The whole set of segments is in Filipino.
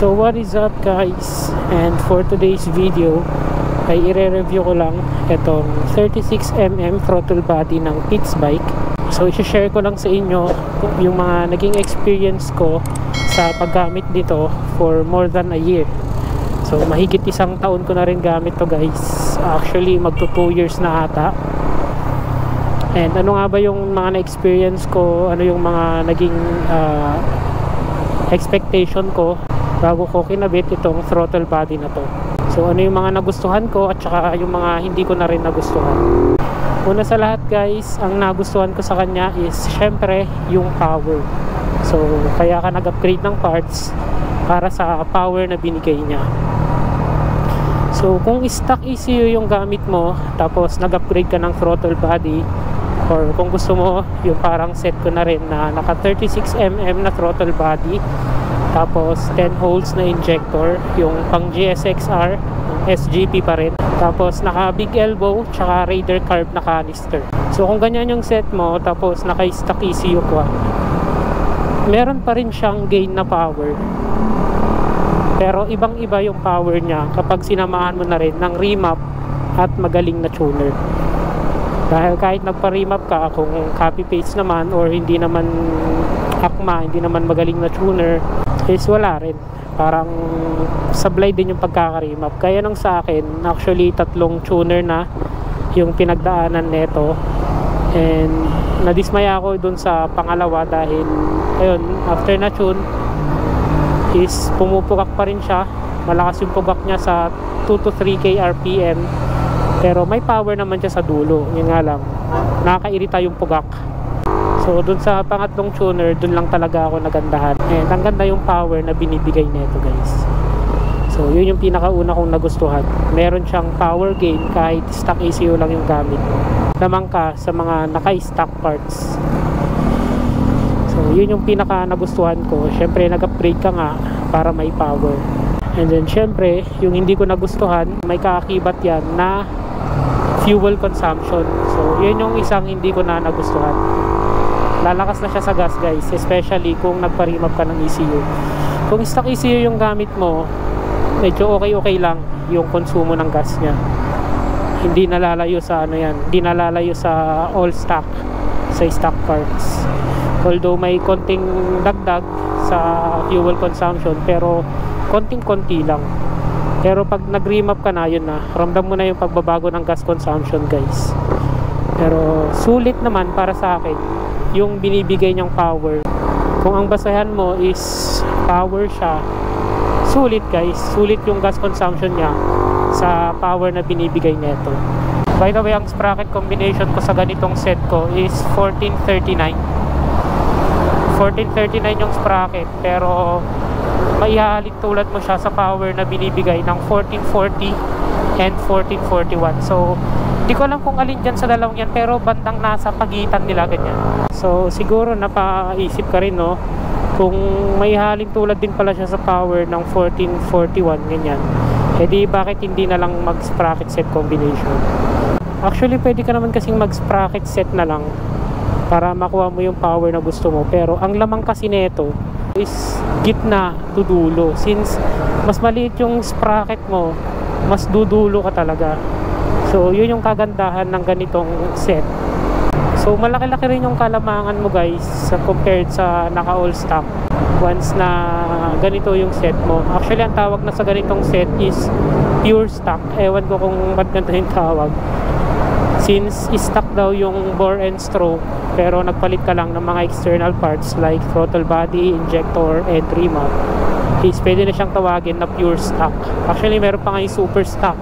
So what is up guys, and for today's video ay i-review ko lang itong 36mm throttle body ng Pitts bike. So i-share ko lang sa inyo yung mga naging experience ko sa paggamit dito for more than a year. So mahigit isang taon ko na rin gamit to guys, actually magto 2 years na ata. And ano nga ba yung mga na-experience ko, ano yung mga naging expectation ko bago ko kinabit itong throttle body na to. So ano yung mga nagustuhan ko at saka yung mga hindi ko na rin nagustuhan. Una sa lahat guys, ang nagustuhan ko sa kanya is syempre yung power. So kaya ka nag-upgrade ng parts para sa power na binigay niya. So kung stock ECU yung gamit mo tapos nag-upgrade ka ng throttle body, or kung gusto mo yung parang set ko na rin na naka 36mm na throttle body tapos 10 holes na injector, yung pang GSXR, SGP pa rin, tapos naka big elbow tsaka Raider carb na canister. So kung ganyan yung set mo tapos naka stock ECU ko, meron pa rin siyang gain na power, pero ibang iba yung power niya kapag sinamahan mo na rin ng remap at magaling na tuner. Dahil kahit nagpa-remap ka, kung copy paste naman or hindi naman akma, hindi naman magaling na tuner, is wala rin, parang sablay din yung pagkaka-remap. Kaya nang sa akin, actually 3 tuner na yung pinagdaanan neto, and nadismaya ako dun sa pangalawa dahil ayun, after na tune is pumupugak pa rin siya, malakas yung pugak niya sa 2 to 3k RPM, pero may power naman siya sa dulo. Yun nga lang, nakakairita yung pugak. So dun sa pangatlong tuner, dun lang talaga ako nagandahan, and ang ganda yung power na binibigay nito guys. So yun yung pinakauna kong nagustuhan, meron siyang power gain kahit stock ECU lang yung gamit mo, lamang ka sa mga naka-stock parts. So yun yung pinaka nagustuhan ko. Syempre nag-upgrade ka nga para may power. And then syempre yung hindi ko nagustuhan, may kaakibat yan na fuel consumption. So yun yung isang hindi ko na nagustuhan. Lalakas na siya sa gas guys, especially kung nagpa-remap ka ng ECU. Kung stock ECU yung gamit mo, medyo okay lang yung konsumo ng gas niya. Hindi nalalayo sa ano yan, hindi nalalayo sa all stock, sa stock parts. Although may konting dagdag sa fuel consumption, pero konting-konti lang. Pero pag nag-remap ka na, yun na, ramdam mo na yung pagbabago ng gas consumption guys. Pero sulit naman para sa akin yung binibigay niyang power. Kung ang basahan mo is power siya, sulit guys, sulit yung gas consumption niya sa power na binibigay neto. By the way, ang sprocket combination ko sa ganitong set ko is 1439. 1439 yung sprocket, pero maihahalin tulad mo siya sa power na binibigay ng 1440 and 1441. So hindi ko alam kung alin dyan sa dalawang yan, pero bandang nasa pagitan nila ganyan. So siguro napaisip ka rin, no, kung maihahalin tulad din pala siya sa power ng 1441 ganyan, edi bakit hindi na lang mag sprocket set combination. Actually pwede ka naman kasing mag sprocket set na lang para makuha mo yung power na gusto mo, pero ang lamang kasi neto is gitna to dulo. Since mas maliit yung sprocket mo, mas dudulo ka talaga. So yun yung kagandahan ng ganitong set. So malaki-laki rin yung kalamangan mo guys compared sa naka all stock once na ganito yung set mo. Actually ang tawag na sa ganitong set is pure stock. Ewan ko kung ba't ganito yung tawag, since stock daw yung bore and stroke, pero nagpalit ka lang ng mga external parts like throttle body, injector, and remap, is pwede na siyang tawagin na pure stock. Actually meron pa nga yung super stock,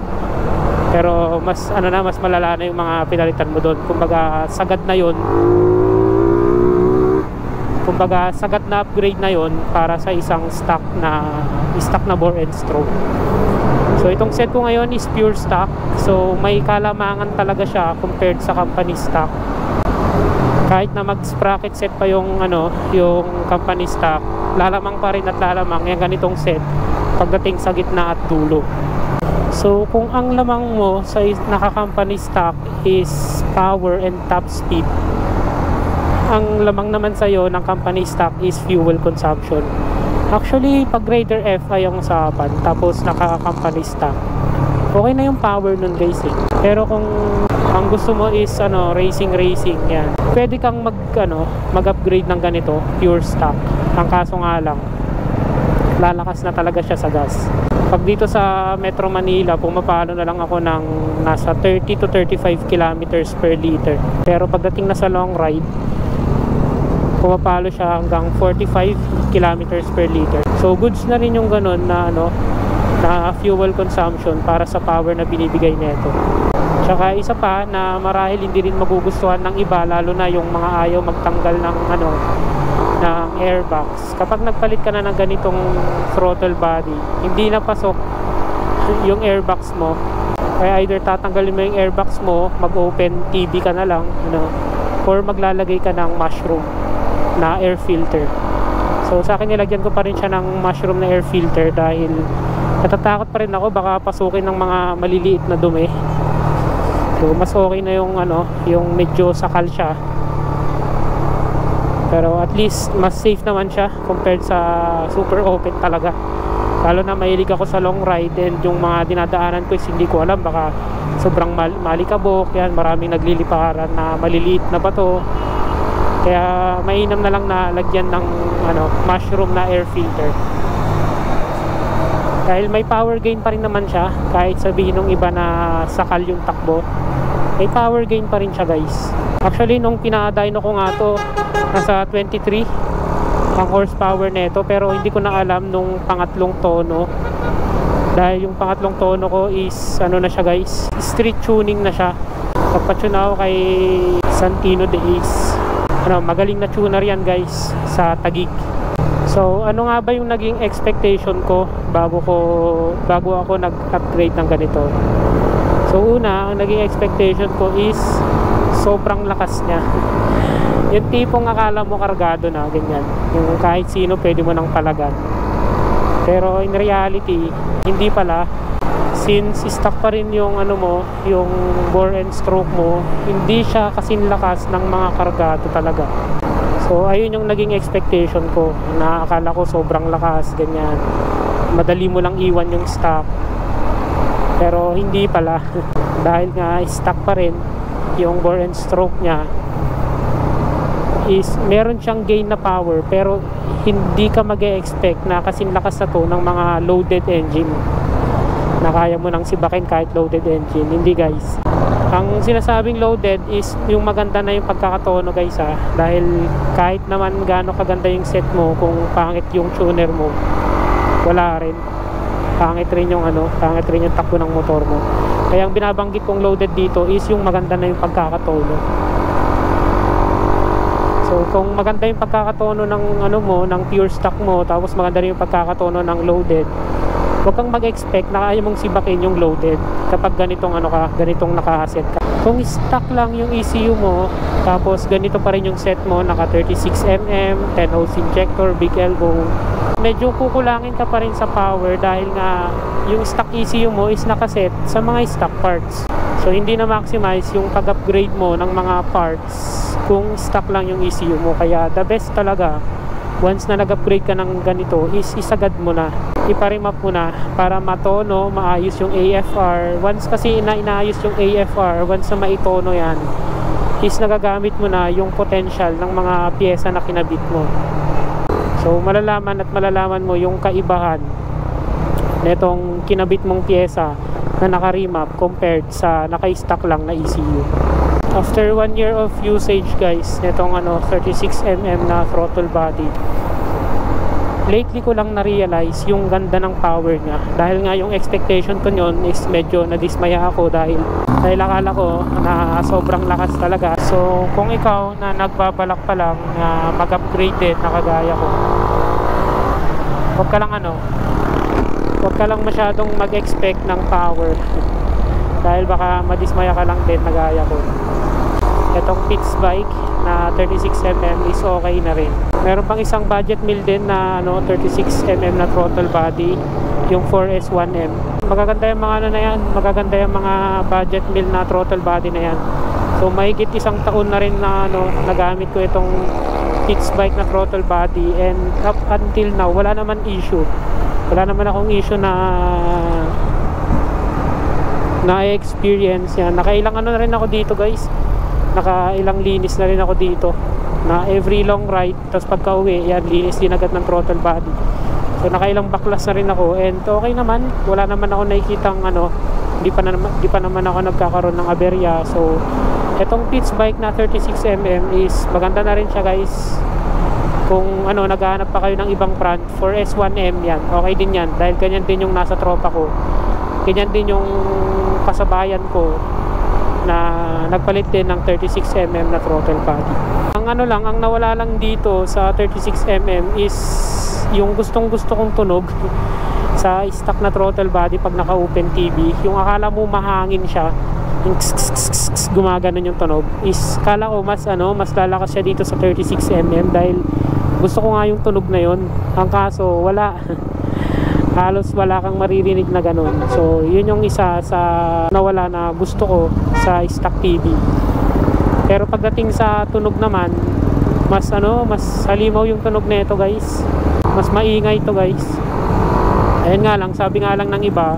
pero mas ano na, mas malala na yung mga pinalitan mo doon. Kumbaga sagad na yun, kumbaga sagad na upgrade na yun para sa isang stock na bore and stroke. So itong set ko ngayon is pure stock, so may kalamangan talaga siya compared sa company stock. Kahit na mag sprocket set pa yung ano, yung company stock, lalamang pa rin at lalamang yung ganitong set pagdating sa gitna at dulo. So kung ang lamang mo sa naka-company stock is power and top speed, ang lamang naman sa'yo ng company stock is fuel consumption. Actually, pag Raider F ay ang usapan, tapos naka-company stock, okay na yung power nun guys eh. Pero kung ang gusto mo is racing yan, pwede kang mag-upgrade ng ganito, pure stock. Ang kaso nga lang, lalakas na talaga siya sa gas. Pag dito sa Metro Manila, pumapalo na lang ako ng nasa 30 to 35 kilometers per liter. Pero pagdating na sa long ride, pumapalo siya hanggang 45 kilometers per liter. So goods na rin yung ganun na na fuel consumption para sa power na binibigay nito. Tsaka isa pa na marahil hindi rin magugustuhan ng iba, lalo na yung mga ayaw magtanggal ng ng airbox. Kapag nagpalit ka na ng ganitong throttle body, hindi na pasok yung airbox mo, kaya either tatanggalin mo yung airbox mo, mag-open TV ka na lang, or maglalagay ka ng mushroom na air filter. So sa akin nilagyan ko pa rin siya ng mushroom na air filter dahil natatakot pa rin ako baka pasukin ng mga maliliit na dumi. So mas okay na yung yung medyo sakal siya. Pero at least mas safe naman siya compared sa super open talaga. Lalo na mahilig ako sa long ride, and yung mga dinadaanan ko is hindi ko alam, baka sobrang malikabok yan, maraming nagliliparan na maliliit na bato. Kaya mainam na lang na lagyan ng mushroom na air filter. Dahil may power gain pa rin naman siya, kahit sabihin ng iba na sakal yung takbo, may power gain pa rin siya guys. Actually nung pinadaino ko nga to, nasa 23 ang horsepower nito, pero hindi ko na alam nung pangatlong tono, dahil yung pangatlong tono ko is na siya guys, street tuning na siya. Pagpatune ako kay Santino de Ace, magaling na tuner yan guys sa Taguig. So ano nga ba yung naging expectation ko bago ako nag-upgrade ng ganito? So una, ang naging expectation ko is sobrang lakas niya. Yung tipong akala mo kargado na, ganyan, yung kahit sino pwede mo nang palagan. Pero in reality, hindi pala. Since stock pa rin yung yung bore and stroke mo, hindi siya kasing lakas ng mga kargado talaga. So ayun yung naging expectation ko, na akala ko sobrang lakas, ganyan, madali mo lang iwan yung stock. Pero hindi pala. Dahil nga stock pa rin yung bore and stroke niya, is meron siyang gain na power, pero hindi ka mag-e-expect na kasing lakas na to ng mga loaded engine na kaya mo nang sibakin kahit loaded engine. Hindi guys, ang sinasabing loaded is yung maganda na yung pagkakatono guys dahil kahit naman gaano kaganda yung set mo, kung pangit yung tuner mo, wala rin, pangit rin yung pangit rin yung takbo ng motor mo. Kaya ang binabanggit kong loaded dito is yung maganda na yung pagkakatono. So kung maganda yung pagkakatono ng ng pure stock mo, tapos maganda rin yung pagkakatono ng loaded, huwag kang mag-expect na kaya mong sibakin yung loaded kapag ganitong ganitong naka-set ka. Kung stock lang yung ECU mo, tapos ganito pa rin yung set mo, naka 36mm, 10 hose injector, big elbow, medyo kukulangin ka pa rin sa power dahil nga yung stock ECU mo is nakaset sa mga stock parts. So hindi na maximize yung pag-upgrade mo ng mga parts kung stock lang yung ECU mo. Kaya the best talaga, once na nag-upgrade ka ng ganito, is isagad mo na, iparimap mo na para matono, maayos yung AFR. Once kasi inaayos yung AFR, once na maitono yan, is nagagamit mo na yung potential ng mga pyesa na kinabit mo. So malalaman mo yung kaibahan netong kinabit mong pyesa na naka-remap compared sa naka-stock lang na ECU. After 1 year of usage guys, netong 36mm na throttle body, lately ko lang na-realize yung ganda ng power niya. Dahil nga yung expectation ko nyon is medyo nadismaya ako dahil akala ko na sobrang lakas talaga. So kung ikaw na nagbabalak pa lang na mag-upgrade din na kagaya ko, huwag ka lang masyadong mag-expect ng power dahil baka madismaya ka lang din na gaya ko. Itong Pitts bike na 36mm is okay na rin. Meron pang isang budget meal din na 36mm na throttle body, yung 4S1M. Magaganda yung mga na yan, magaganda yung mga budget meal na throttle body na yan. So mahigit isang taon na rin na nagamit ko itong pitch bike na throttle body, and up until now wala naman issue. Wala naman akong issue na experience yan. Nakailang ano na rin ako dito guys, nakailang linis na rin ako dito, na every long ride, tapos pagka uwi yan, linis din agad ng throttle body. So nakailang baklas na rin ako, and okay naman, wala naman ako nakikitang ano, di pa naman ako nagkakaroon ng aberya. So etong pitch bike na 36mm is maganda na rin siya guys. Kung ano, naghahanap pa kayo ng ibang brand for S1M, yan okay din yan, dahil ganyan din yung nasa tropa ko, ganyan din yung kasabayan ko na nagpalit din ng 36mm na throttle body. Ang ano lang, ang nawala lang dito sa 36mm is yung gustong gusto kong tunog sa stock na throttle body pag naka open TV. Yung akala mo mahangin siya, yung gumaganon yung tunog, is kala ko mas lalakas siya dito sa 36mm, dahil gusto ko nga yung tunog na yon. Ang kaso wala halos wala kang maririnig na ganun. So yun yung isa sa nawala na gusto ko sa stock TV. Pero pagdating sa tunog naman, mas halimaw yung tunog nito guys, mas maingay to guys. Ayun nga lang, sabi nga lang ng iba,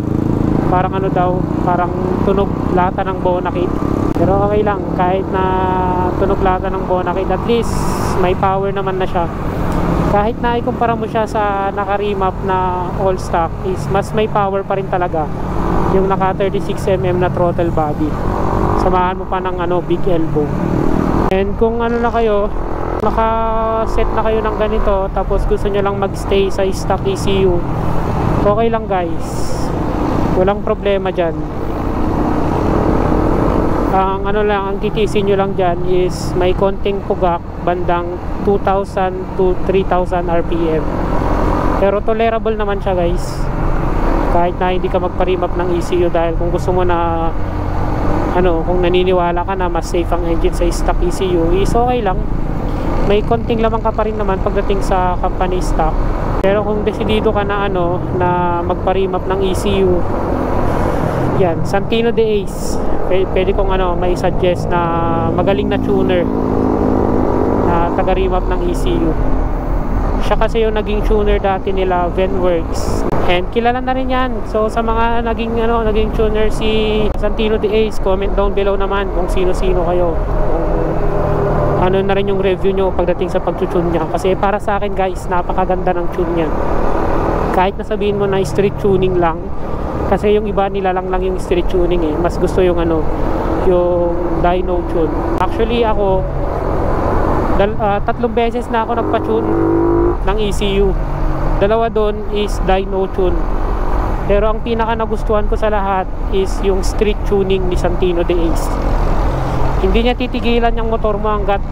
parang ano daw, parang tunog lata ng Bonakit. Pero okay lang, kahit na tunog lata ng Bonakit, at least may power naman na siya. Kahit na ikumpara mo siya sa naka-remap na all stock, is mas may power pa rin talaga yung naka 36mm na throttle body. Samahan mo pa ng big elbow. And kung na kayo, naka-set na kayo ng ganito, tapos gusto nyo lang magstay sa stock ECU, okay lang guys, walang problema dyan. Ang ang titisin nyo lang dyan is may konting pugak bandang 2,000 to 3,000 RPM, pero tolerable naman siya guys, kahit na hindi ka magpa-remap ng ECU, dahil kung gusto mo na kung naniniwala ka na mas safe ang engine sa stock ECU, is okay lang. May konting lamang ka pa rin naman pagdating sa company stock. Pero kung desidido ka na na magpa-remap ng ECU, yan, Santino de Ace, pwede kong may suggest na magaling na tuner na taga-remap ng ECU. Siya kasi yung naging tuner dati nila Venworks, and kilala na rin yan. So sa mga naging tuner si Santino de Ace, comment down below naman kung sino-sino kayo, kung na rin yung review nyo pagdating sa pagtutune niya. Kasi para sa akin guys, napakaganda ng tune niya. Kahit na sabihin mo na street tuning lang, kasi yung iba nilalang lang yung street tuning mas gusto yung yung dyno tune. Actually ako, 3 beses na ako nagpa-tune ng ECU. 2 doon is dyno tune. Pero ang pinaka nagustuhan ko sa lahat is yung street tuning ni Santino de Ace. Hindi niya titigilan yung motor mo hanggat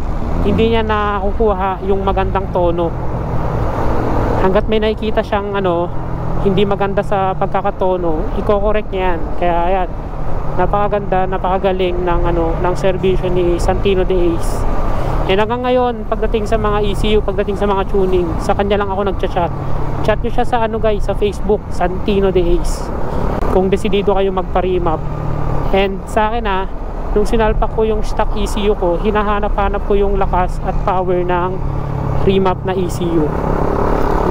hindi niya nakukuha yung magandang tono. Hanggat may nakikita siyang hindi maganda sa pagkakatono, i-correct niya yan. Kaya ayan, napakaganda, napakagaling ng serbisyo ni Santino de Ace. And hanggang ngayon, pagdating sa mga ECU, pagdating sa mga tuning, sa kanya lang ako nagchat-chat. Chat nyo siya sa guys, sa Facebook, Santino de Ace, kung desidido kayo magpa-remap. And sa akin nung sinalpak ko yung stock ECU ko, hinahanap-hanap ko yung lakas at power ng remap na ECU.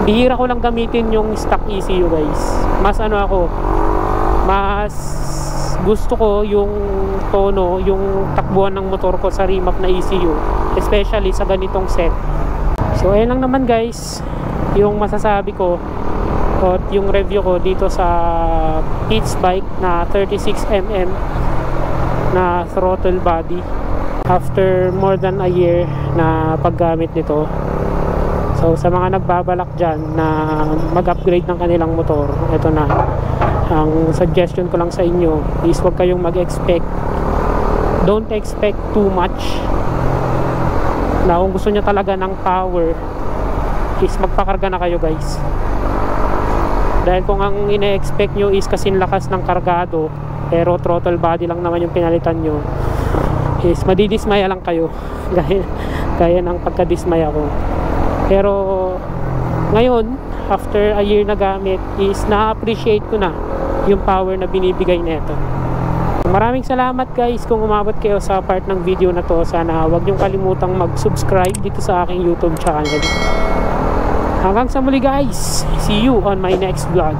Bihira ko lang gamitin yung stock ECU guys. Mas mas gusto ko yung tono, yung takbuhan ng motor ko sa remap na ECU, especially sa ganitong set. So ayun lang naman guys yung masasabi ko at yung review ko dito sa pitch bike na 36mm na throttle body after more than a year na paggamit nito. So sa mga nagbabalak dyan na mag-upgrade ng kanilang motor, ito na ang suggestion ko lang sa inyo is huwag kayong mag-expect, don't expect too much. Na kung gusto nyo talaga ng power is magpakarga na kayo guys, dahil kung ang ine-expect nyo is kasing lakas ng kargado pero throttle body lang naman yung pinalitan nyo, is madidismaya lang kayo gaya ng pagkadismaya ko. Pero ngayon, after a year na gamit, is na-appreciate ko na yung power na binibigay nito. Maraming salamat guys kung umabot kayo sa part ng video na to. Sana huwag niyong kalimutang mag-subscribe dito sa aking YouTube channel. Hanggang sa muli guys. See you on my next vlog.